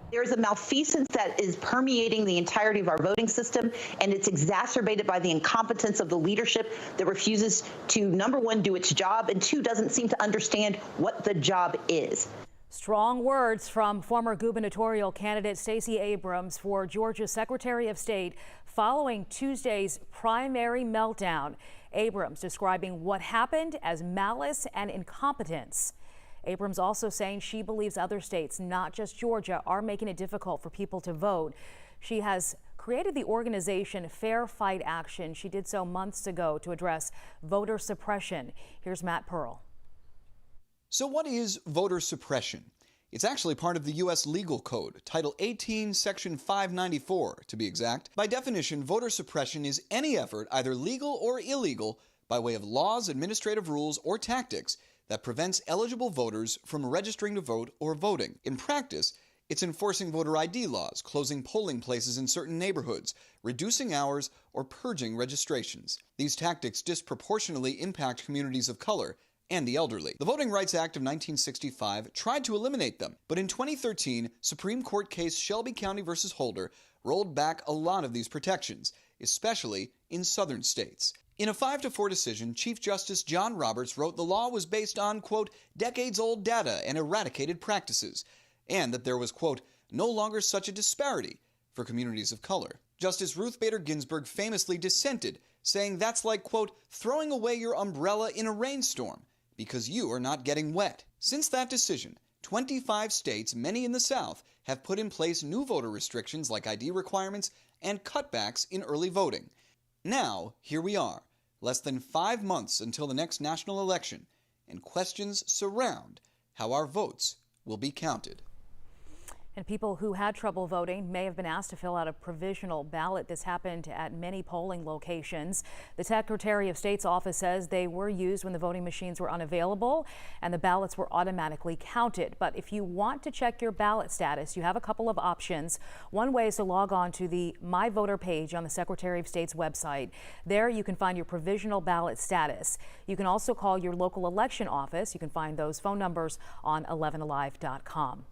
There's a malfeasance that is permeating the entirety of our voting system, and it's exacerbated by the incompetence of the leadership that refuses to, number one, do its job, and two, doesn't seem to understand what the job is. Strong words from former gubernatorial candidate Stacey Abrams for Georgia's Secretary of State following Tuesday's primary meltdown. Abrams describing what happened as malice and incompetence. Abrams also saying she believes other states, not just Georgia, are making it difficult for people to vote. She has created the organization Fair Fight Action. She did so months ago to address voter suppression. Here's Matt Pearl. So what is voter suppression? It's actually part of the U.S. Legal Code, Title 18, Section 594, to be exact. By definition, voter suppression is any effort, either legal or illegal, by way of laws, administrative rules, or tactics that prevents eligible voters from registering to vote or voting. In practice, it's enforcing voter ID laws, closing polling places in certain neighborhoods, reducing hours, or purging registrations. These tactics disproportionately impact communities of color and the elderly. The Voting Rights Act of 1965 tried to eliminate them, but in 2013, Supreme Court case Shelby County v. Holder rolled back a lot of these protections, especially in southern states. In a 5-4 decision, Chief Justice John Roberts wrote the law was based on, quote, decades-old data and eradicated practices, and that there was, quote, no longer such a disparity for communities of color. Justice Ruth Bader Ginsburg famously dissented, saying that's like, quote, throwing away your umbrella in a rainstorm because you are not getting wet. Since that decision, 25 states, many in the South, have put in place new voter restrictions like ID requirements and cutbacks in early voting. Now, here we are, less than 5 months until the next national election, and questions surround how our votes will be counted. And people who had trouble voting may have been asked to fill out a provisional ballot. This happened at many polling locations. The Secretary of State's office says they were used when the voting machines were unavailable and the ballots were automatically counted. But if you want to check your ballot status, you have a couple of options. One way is to log on to the My Voter page on the Secretary of State's website. There you can find your provisional ballot status. You can also call your local election office. You can find those phone numbers on 11alive.com.